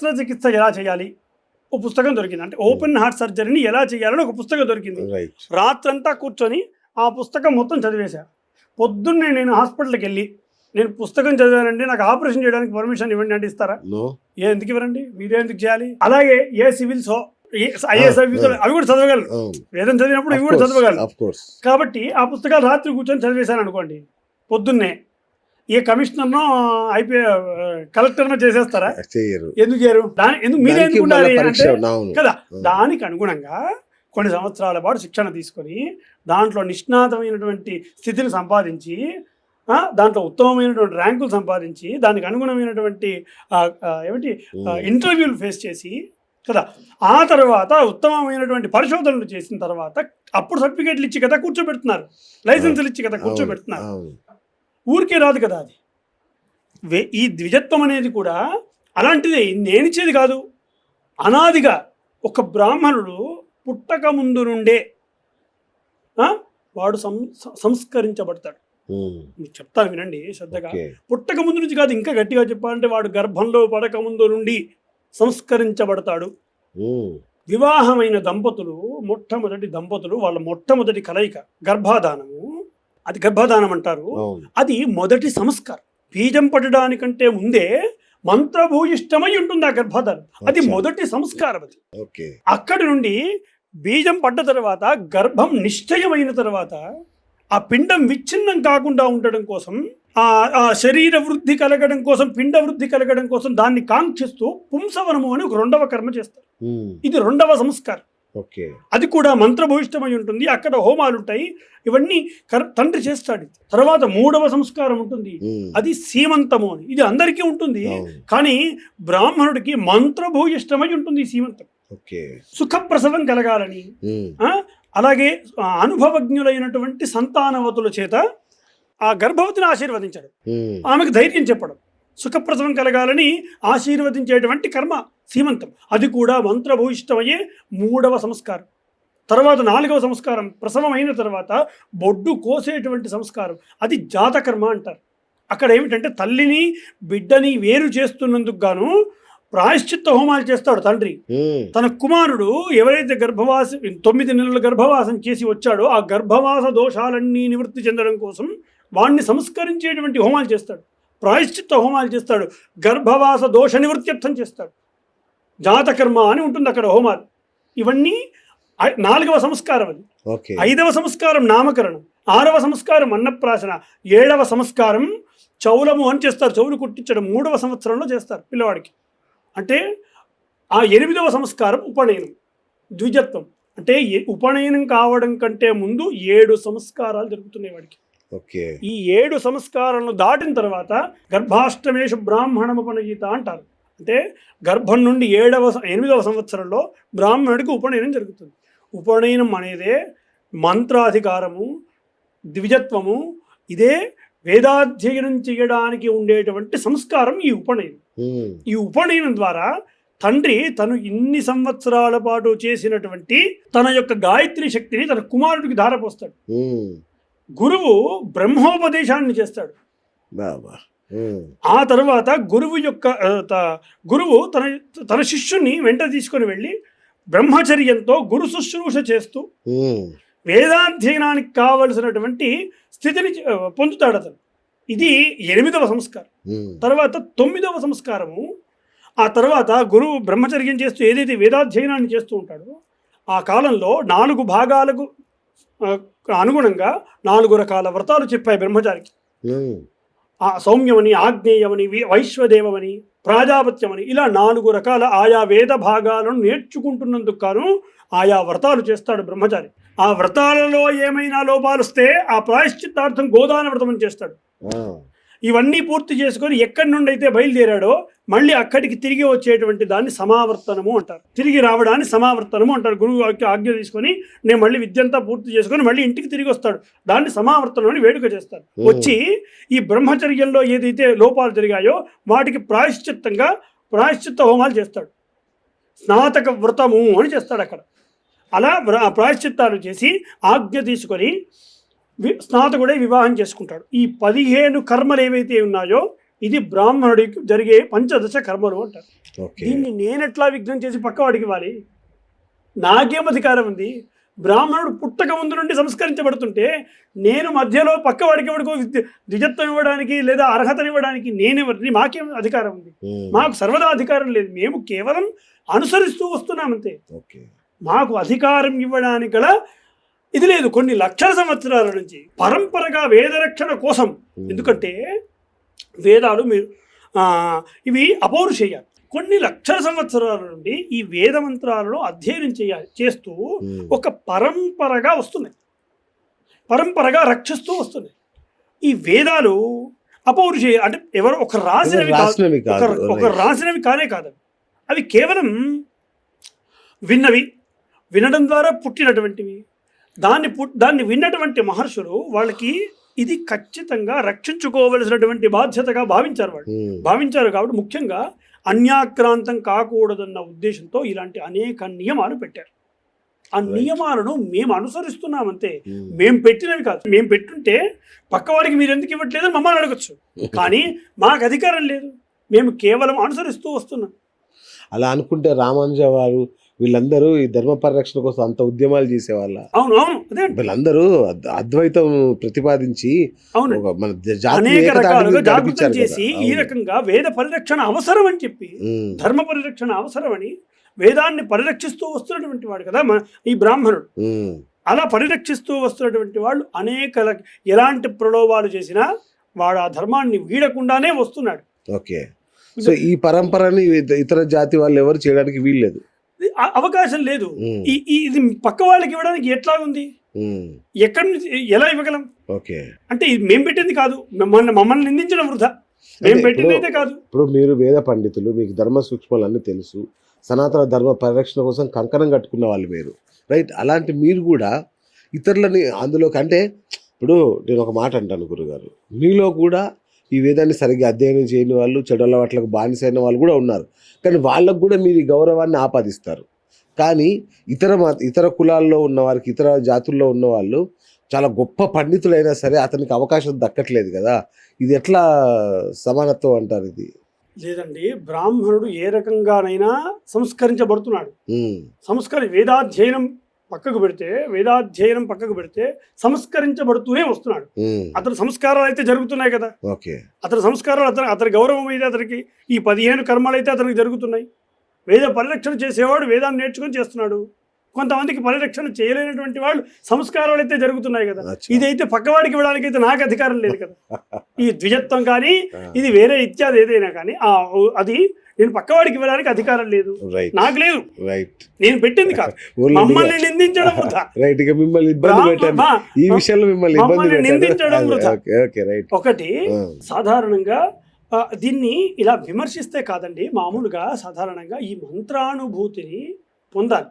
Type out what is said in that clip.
శస్త్రచికిత్స ఎలా చేయాలి ఒక పుస్తకం దొరికింది. అంటే ఓపెన్ హార్ట్ సర్జరీని ఎలా చేయాలని ఒక పుస్తకం దొరికింది. రాత్రంతా కూర్చొని ఆ పుస్తకం మొత్తం చదివేశా. పొద్దున్నే నేను హాస్పిటల్కి వెళ్ళి నేను పుస్తకం చదివానండి, నాకు ఆపరేషన్ చేయడానికి పర్మిషన్ ఇవ్వండి అంటే ఇస్తారా? ఎందుకు ఇవ్వరండి, మీరే ఎందుకు చేయాలి? అలాగే ఏ సివిల్స్ ఐఏఎస్ అవి కూడా చదవగలరు. వేదం చదివినప్పుడు ఇవి కూడా చదవగలరు. కాబట్టి ఆ పుస్తకాలు రాత్రి కూర్చొని చదివేశాను అనుకోండి, పొద్దున్నే ఏ కమిషనర్నో కలెక్టర్నో చేసేస్తారా? ఎందుకు చేయరు? ఎందుకు మీరే ఎందుకు ఉండాలి అంటే కదా, దానికి అనుగుణంగా కొన్ని సంవత్సరాల పాటు శిక్షణ తీసుకొని దాంట్లో నిష్ణాతమైనటువంటి స్థితిని సంపాదించి దాంట్లో ఉత్తమమైనటువంటి ర్యాంకులు సంపాదించి దానికి అనుగుణమైనటువంటి ఇంటర్వ్యూలు ఫేస్ చేసి కదా, ఆ తర్వాత ఉత్తమమైనటువంటి పరిశోధనలు చేసిన తర్వాత అప్పుడు సర్టిఫికేట్లు ఇచ్చి కదా కూర్చోబెడుతున్నారు, లైసెన్సులు ఇచ్చి కదా కూర్చోబెడుతున్నారు. ఊరికే రాదు కదా అది. ఈ ద్విజత్వం అనేది కూడా అలాంటిదే, నేనిచ్చేది కాదు. అనాదిగా ఒక బ్రాహ్మణుడు పుట్టక ముందు నుండే వాడు సంస్కరించబడతాడు. మీకు చెప్తాను వినండి శ్రద్ధగా. పుట్టక ముందు నుంచి కాదు, ఇంకా గట్టిగా చెప్పాలంటే వాడు గర్భంలో పడక ముందు నుండి సంస్కరించబడతాడు. వివాహమైన దంపతులు వాళ్ళ మొట్టమొదటి కలయిక గర్భాధానము. అది గర్భాధానం అంటారు. అది మొదటి సంస్కారం. బీజం పడడానికంటే ముందే మంత్రభూయిష్టమై ఉంటుంది ఆ గర్భాధానం. అది మొదటి సంస్కారం. అది అక్కడి నుండి బీజం పడ్డ తర్వాత గర్భం నిశ్చయమైన తర్వాత ఆ పిండం విచ్ఛిన్నం కాకుండా ఉండడం కోసం, ఆ శరీర వృద్ధి కలగడం కోసం, పిండ వృద్ధి కలగడం కోసం దాన్ని కాంక్షిస్తూ పుంసవనము అని ఒక రెండవ కర్మ చేస్తారు. ఇది రెండవ సంస్కారం. అది కూడా మంత్రభూయిష్టమై ఉంటుంది. అక్కడ హోమాలు ఉంటాయి, ఇవన్నీ తండ్రి చేస్తాడు. తర్వాత మూడవ సంస్కారం ఉంటుంది, అది సీమంతము అని. ఇది అందరికీ ఉంటుంది, కానీ బ్రాహ్మణుడికి మంత్రభూయిష్టమై ఉంటుంది ఈ సీమంతం. సుఖప్రసవం కలగాలని, అలాగే అనుభవజ్ఞులైనటువంటి సంతానవతుల చేత ఆ గర్భవతిని ఆశీర్వదించడం, ఆమెకు ధైర్యం చెప్పడం, సుఖప్రసవం కలగాలని ఆశీర్వదించేటువంటి కర్మ సీమంతం. అది కూడా మంత్రభూయిష్టమయ్యే మూడవ సంస్కారం. తర్వాత నాలుగవ సంస్కారం ప్రసవం అయిన తర్వాత బొడ్డు కోసేటువంటి సంస్కారం, అది జాతకర్మ అంటారు. అక్కడ ఏమిటంటే తల్లిని బిడ్డని వేరు చేస్తున్నందుకు గాను ప్రాయశ్చిత్త హోమాలు చేస్తాడు తండ్రి. తన కుమారుడు ఎవరైతే 9 నెలల గర్భవాసం చేసి వచ్చాడో ఆ గర్భవాస దోషాలన్నీ నివృత్తి చెందడం కోసం వాణ్ణి సంస్కరించేటువంటి హోమాలు చేస్తాడు, ప్రాయశ్చిత్త హోమాలు చేస్తాడు, గర్భవాస దోష నివృత్త్యర్థం చేస్తాడు. జాతకర్మ అని ఉంటుంది అక్కడ హోమాలు. ఇవన్నీ 4వ సంస్కారం. అది 5వ సంస్కారం నామకరణం, 6వ సంస్కారం అన్నప్రాసన, 7వ సంస్కారం చౌలము అని చేస్తారు, చెవులు కుట్టించడం 3వ సంవత్సరంలో చేస్తారు పిల్లవాడికి. అంటే ఆ 8వ సంస్కారం ఉపనయనం, ద్విజత్వం. అంటే ఉపనయనం కావడం కంటే ముందు 7 సంస్కారాలు జరుగుతున్నాయి వాడికి. ఈ 7 సంస్కారాలను దాటిన తర్వాత గర్భాష్టమేషు బ్రాహ్మణముపనయీత అంటారు. అంటే గర్భం నుండి 8వ సంవత్సరంలో బ్రాహ్మణుడికి ఉపనయనం జరుగుతుంది. ఉపనయనం అనేదే మంత్రాధికారము, ద్విజత్వము, ఇదే వేదాధ్యయనం చేయడానికి ఉండేటువంటి సంస్కారం ఈ ఉపనయనం. ఈ ఉపనయనం ద్వారా తండ్రి తను ఇన్ని సంవత్సరాల పాటు చేసినటువంటి తన యొక్క గాయత్రి శక్తిని తన కుమారుడికి ధారపోస్తాడు. గురువు బ్రహ్మోపదేశాన్ని చేస్తాడు. ఆ తర్వాత గురువు తన శిష్యుని వెంట తీసుకొని వెళ్ళి బ్రహ్మచర్యంతో గురు శుశ్రూష చేస్తూ వేదాధ్యయనానికి కావలసినటువంటి స్థితిని పొందుతాడు అతను. ఇది 8వ సంస్కారం. తర్వాత 9వ సంస్కారము. ఆ తర్వాత గురువు బ్రహ్మచర్యం చేస్తూ ఏదైతే వేదాధ్యయనాన్ని చేస్తూ ఉంటాడో ఆ కాలంలో 4 భాగాలకు అనుగుణంగా 4 రకాల వ్రతాలు చెప్పాయి బ్రహ్మచారికి. ఆ సౌమ్యమని, ఆగ్నేయమని, వైశ్వదేవమని, ప్రాజాపత్యమని, ఇలా 4 రకాల ఆయా వేద భాగాలను నేర్చుకుంటున్నందుకు గాను ఆయా వ్రతాలు చేస్తాడు బ్రహ్మచారి. ఆ వ్రతాలలో ఏమైనా లోపాలు వస్తే ఆ ప్రాయశ్చిత్తార్థం గోదాన వ్రతం అని చేస్తాడు. ఇవన్నీ పూర్తి చేసుకొని ఎక్కడి నుండి అయితే బయలుదేరాడో మళ్ళీ అక్కడికి తిరిగి వచ్చేటువంటి దాన్ని సమావర్తనము అంటారు. తిరిగి రావడాన్ని సమావర్తనము అంటారు. గురువు ఆజ్ఞ తీసుకొని నేను మళ్ళీ విద్యంతా పూర్తి చేసుకొని మళ్ళీ ఇంటికి తిరిగి వస్తాడు, దాన్ని సమావర్తనం అని వేడుక చేస్తాడు. వచ్చి ఈ బ్రహ్మచర్యంలో ఏదైతే లోపాలు జరిగాయో వాటికి ప్రాయశ్చిత్త హోమాలు చేస్తాడు. స్నాతక వ్రతము అని చేస్తాడు అక్కడ. అలా ప్రాయశ్చిత్తాలు చేసి ఆజ్ఞ తీసుకొని స్నాతకుడే వివాహం చేసుకుంటాడు. ఈ 15 కర్మలు ఏవైతే ఉన్నాయో ఇది బ్రాహ్మణుడికి జరిగే పంచదశ కర్మలు అంటారు. ఓకే. దీన్ని నేనెట్లా విఘ్నం చేసి పక్కవాడికి ఇవ్వాలి? నాకేం అధికారం ఉంది? బ్రాహ్మణుడు పుట్టక ముందు నుండి సంస్కరించబడుతుంటే నేను మధ్యలో పక్కవాడికి ఎవడికో ద్విజత్వం ఇవ్వడానికి లేదా అర్హతను ఇవ్వడానికి నేనెవరిని? మాకేం అధికారం ఉంది? మాకు సర్వదా అధికారం లేదు. మేము కేవలం అనుసరిస్తూ వస్తున్నామంతే. ఓకే. మాకు అధికారం ఇవ్వడానికి గల ఇది లేదు. కొన్ని లక్షల సంవత్సరాల నుంచి పరంపరగా వేదరక్షణ కోసం, ఎందుకంటే వేదాలు మీరు ఇవి అపౌరుషేయ, కొన్ని లక్షల సంవత్సరాల నుండి ఈ వేద మంత్రాలను అధ్యయనం చేస్తూ ఒక పరంపరగా వస్తున్నాయి, పరంపరగా రక్షిస్తూ వస్తున్నాయి. ఈ వేదాలు అపౌరుషేయ అంటే ఎవరు ఒక రాసినవి కాదు, ఒక రాసినవి కానే కాదు. అవి కేవలం విన్నవి, వినడం ద్వారా పుట్టినటువంటివి. దాన్ని విన్నటువంటి మహర్షులు వాళ్ళకి ఇది ఖచ్చితంగా రక్షించుకోవలసినటువంటి బాధ్యతగా భావించారు కాబట్టి ముఖ్యంగా అన్యాక్రాంతం కాకూడదన్న ఉద్దేశంతో ఇలాంటి అనేక నియమాలు పెట్టారు. ఆ నియమాలను మేము అనుసరిస్తున్నామంతే. మేము పెట్టినవి కాదు. మేము పెట్టుంటే పక్కవాడికి మీరు ఎందుకు ఇవ్వట్లేదని మమ్మల్ని అడగచ్చు, కానీ మాకు అధికారం లేదు. మేము కేవలం అనుసరిస్తూ వస్తున్నాం. అలా అనుకుంటే రామానుజ వారు వీళ్ళందరూ ఈ ధర్మ పరిరక్షణ కోసం అంత ఉద్యమాలు చేసేవాళ్ళ? అవును, అదే వీళ్ళందరూ అద్వైతం ప్రతిపాదించి మన అనేక రకాలుగా జాగృతం చేసి ఈ రకంగా వేద పరిరక్షణ అవసరం అని చెప్పి, ధర్మ పరిరక్షణ అవసరమని వేదాన్ని పరిరక్షిస్తూ వస్తున్నటువంటి వాడు కదా ఈ బ్రాహ్మణుడు. అలా పరిరక్షిస్తూ వస్తున్నటువంటి వాళ్ళు అనేక ఎలాంటి ప్రలోభాలు చేసినా వాడు ఆ ధర్మాన్ని వీడకుండానే వస్తున్నాడు. ఓకే. సో ఈ పరంపరని ఇతర జాతి వాళ్ళు ఎవరు చేయడానికి వీల్లేదు, అవకాశం లేదు. ఇది పక్క వాళ్ళకి ఇవ్వడానికి ఎట్లా ఉంది? ఎక్కడి నుంచి ఎలా ఇవ్వగలం? ఓకే. అంటే ఇది మేము పెట్టింది కాదు, మమ్మల్ని నిందించడం వృధా. మేము పెట్టింది అయితే కాదు. ఇప్పుడు మీరు వేద పండితులు, మీకు ధర్మ సూక్ష్మాలు అన్నీ తెలుసు, సనాతన ధర్మ పరిరక్షణ కోసం కంకణం కట్టుకున్న వాళ్ళు మీరు, రైట్? అలాంటి మీరు కూడా ఇతరులని అందులోకి, అంటే ఇప్పుడు నేను ఒక మాట అంటాను గురుగారు, మీలో కూడా ఈ వేదాన్ని సరిగ్గా అధ్యయనం చేయని వాళ్ళు, చెడు అలవాట్లకు బానిసైన వాళ్ళు కూడా ఉన్నారు. కానీ వాళ్ళకు కూడా మీరు ఈ గౌరవాన్ని ఆపాదిస్తారు. కానీ ఇతర కులాల్లో ఉన్నవారికి, ఇతర జాతుల్లో ఉన్నవాళ్ళు చాలా గొప్ప పండితులైనా సరే అతనికి అవకాశం దక్కట్లేదు కదా. ఇది ఎట్లా సమానత్వం అంటారు? ఇది లేదండి. బ్రాహ్మణుడు ఏ రకంగానైనా సంస్కరించబడుతున్నాడు. వేదాధ్యయనం పక్కకు పెడితే సంస్కరించబడుతూనే వస్తున్నాడు. అతని సంస్కారాలు అయితే జరుగుతున్నాయి కదా. అతని సంస్కారాలు, అతని గౌరవం అయితే, అతనికి ఈ 15 కర్మలు అయితే అతనికి జరుగుతున్నాయి. వేద పరిరక్షణ చేసేవాడు వేదాన్ని నేర్చుకొని చేస్తున్నాడు. కొంతమందికి పరిరక్షణ చేయలేనటువంటి వాళ్ళు సంస్కారాలు అయితే జరుగుతున్నాయి కదా. ఇదైతే పక్కవాడికి ఇవ్వడానికి అయితే నాకు అధికారం లేదు కదా. ఈ ద్విజత్వం కానీ ఇది వేరే ఇత్యాది ఏదైనా కానీ అది నేను పక్కవాడికి ఇవ్వడానికి అధికారం లేదు, నాకు లేదు. నేను పెట్టింది కాదు. మమ్మల్ని నిందించడం వృధా. మమ్మల్ని నిందించడం వృధా. ఒకటి సాధారణంగా దీన్ని ఇలా విమర్శిస్తే కాదండి, మామూలుగా సాధారణంగా ఈ మంత్రానుభూతిని పొందాలి.